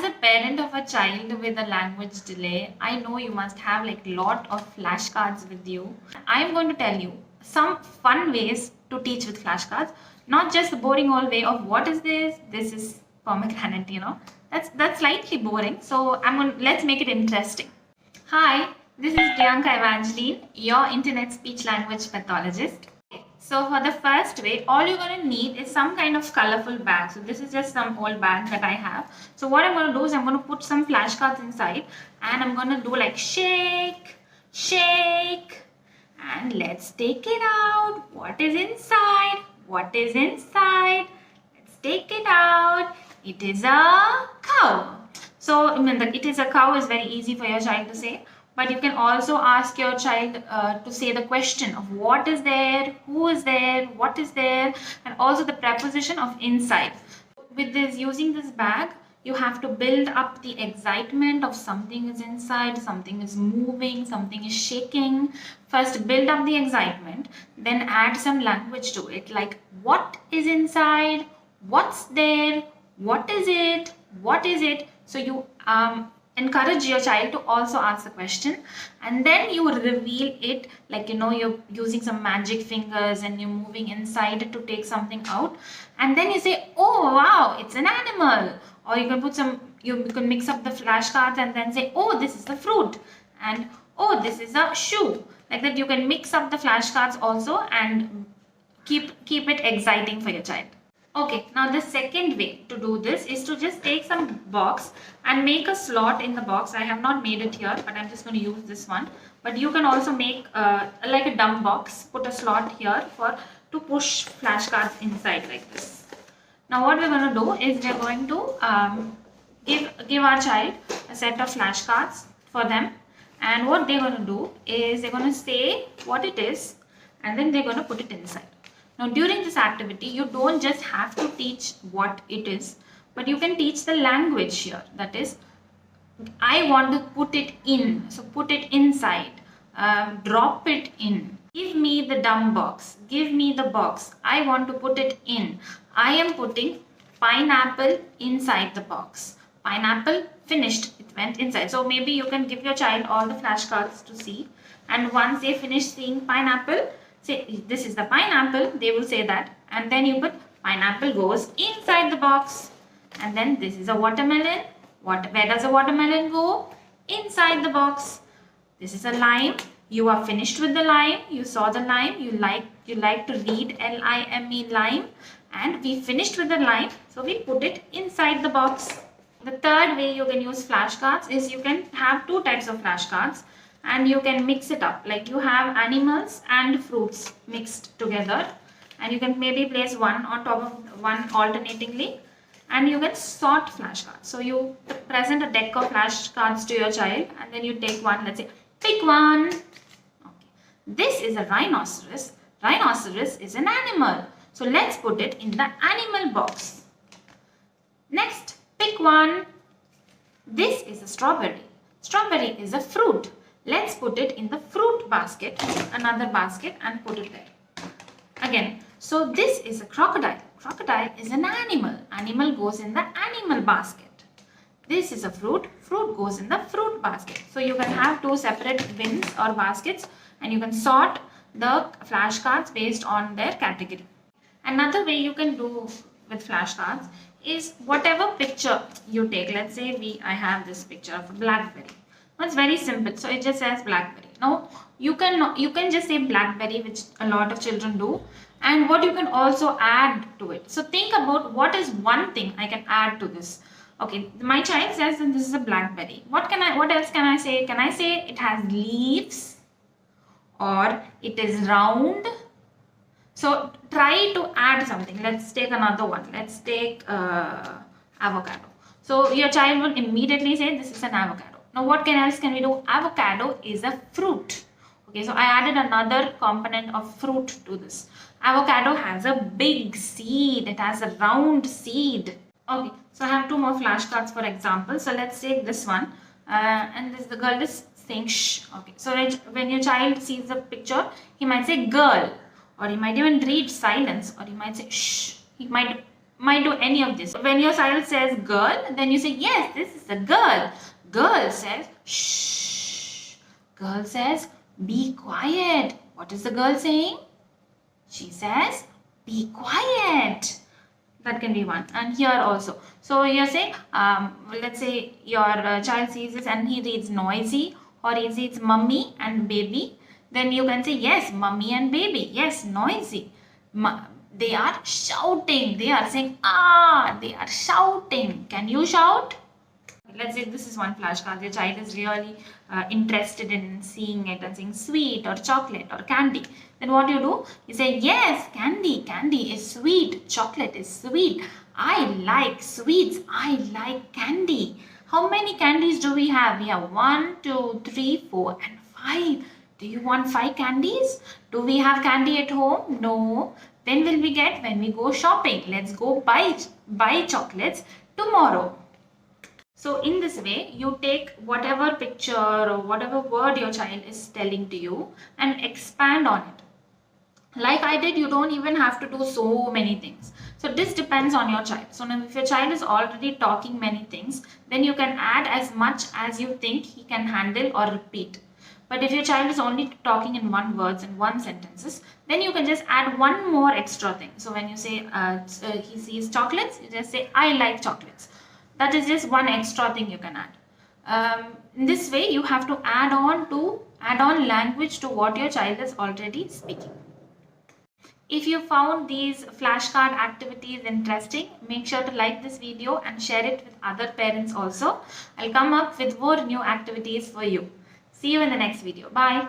As a parent of a child with a language delay, I know you must have like lot of flashcards with you. I'm going to tell you some fun ways to teach with flashcards, not just the boring old way of what is this? This is pomegranate, That's slightly boring. So let's make it interesting. Hi, this is Priyanka Evangeline, your internet speech language pathologist. So for the first way, all you're going to need is some kind of colorful bag. So this is just some old bag that I have. So what I'm going to do is I'm going to put some flashcards inside and I'm going to do like shake, shake, and let's take it out. What is inside? What is inside? Let's take it out. It is a cow. So it is a cow is very easy for your child to say. But you can also ask your child to say the question of what is there, who is there, what is there, and also the preposition of inside. With this, using this bag, you have to build up the excitement of something is inside, something is moving, something is shaking. First, build up the excitement, then add some language to it, like what is inside, what's there, what is it, what is it. So you encourage your child to also ask the question, and then you reveal it like you're using some magic fingers and you're moving inside to take something out, and then you say, oh wow, it's an animal. Or you can mix up the flashcards and then say, oh, this is the fruit, and oh, this is a shoe. Like that you can mix up the flashcards also and keep it exciting for your child. Okay, now the second way to do this is to just take some box and make a slot in the box. I have not made it here, but I'm just going to use this one. But you can also make like a dumb box, put a slot here to push flashcards inside like this. Now what we're going to do is we're going to give our child a set of flashcards for them. And what they're going to do is they're going to say what it is and then they're going to put it inside. Now during this activity, you don't just have to teach what it is, but you can teach the language here. That is, I want to put it in, so put it inside, drop it in. Give me the dumb box, give me the box, I want to put it in. I am putting pineapple inside the box. Pineapple, finished, it went inside. So maybe you can give your child all the flashcards to see, and once they finish seeing pineapple, say this is the pineapple, they will say that, and then you put pineapple goes inside the box. And then this is a watermelon. Where does a watermelon go? Inside the box. This is a lime. You are finished with the lime. You saw the lime. You like to read L-I-M-E, lime. And we finished with the lime, so we put it inside the box. The third way you can use flashcards is you can have two types of flashcards. And you can mix it up, like you have animals and fruits mixed together, and you can maybe place one on top of one alternatingly, and you can sort flashcards. So you present a deck of flashcards to your child, and then you take one, let's say pick one. Okay. This is a rhinoceros. Rhinoceros is an animal, so let's put it in the animal box. Next, pick one. This is a strawberry. Strawberry is a fruit. Let's put it in the fruit basket, another basket, and put it there. Again, so this is a crocodile. Crocodile is an animal. Animal goes in the animal basket. This is a fruit. Fruit goes in the fruit basket. So you can have two separate bins or baskets, and you can sort the flashcards based on their category. Another way you can do with flashcards is whatever picture you take. Let's say I have this picture of a blackberry. It's very simple. So it just says blackberry. Now you can just say blackberry, which a lot of children do, and what you can also add to it. So think about what is one thing I can add to this. Okay, my child says that this is a blackberry. What else can I say? Can I say it has leaves, or it is round? So try to add something. Let's take another one. Let's take avocado. So your child will immediately say this is an avocado. Now what else can we do? Avocado is a fruit. Okay, so I added another component of fruit to this. Avocado has a big seed. It has a round seed. Okay, so I have two more flashcards for example. So let's take this one. And the girl is saying shh. Okay, so when your child sees the picture, he might say girl. Or he might even read silence. Or he might say shh. He might might do any of this. When your child says girl, then you say, yes, this is a girl. Girl says, shh. Girl says, be quiet. What is the girl saying? She says, be quiet. That can be one. And here also. So you're saying, let's say your child sees this and he reads noisy, or he reads mummy and baby. Then you can say, yes, mummy and baby. Yes, noisy. They are shouting. They are saying, ah, they are shouting. Can you shout? Let's say this is one flashcard. Your child is really interested in seeing it and saying sweet or chocolate or candy. Then what do? You say, yes, candy. Candy is sweet. Chocolate is sweet. I like sweets. I like candy. How many candies do we have? We have 1, 2, 3, 4 and 5. Do you want 5 candies? Do we have candy at home? No. When will we get? When we go shopping. Let's go buy chocolates tomorrow. So in this way, you take whatever picture or whatever word your child is telling to you and expand on it. Like I did, you don't even have to do so many things. So this depends on your child. So now if your child is already talking many things, then you can add as much as you think he can handle or repeat. But if your child is only talking in one words and one sentences, then you can just add one more extra thing. So when you say he sees chocolates, you just say, I like chocolates. That is just one extra thing you can add. In this way, you have to add on language to what your child is already speaking. If you found these flashcard activities interesting, make sure to like this video and share it with other parents also. I'll come up with more new activities for you. See you in the next video. Bye.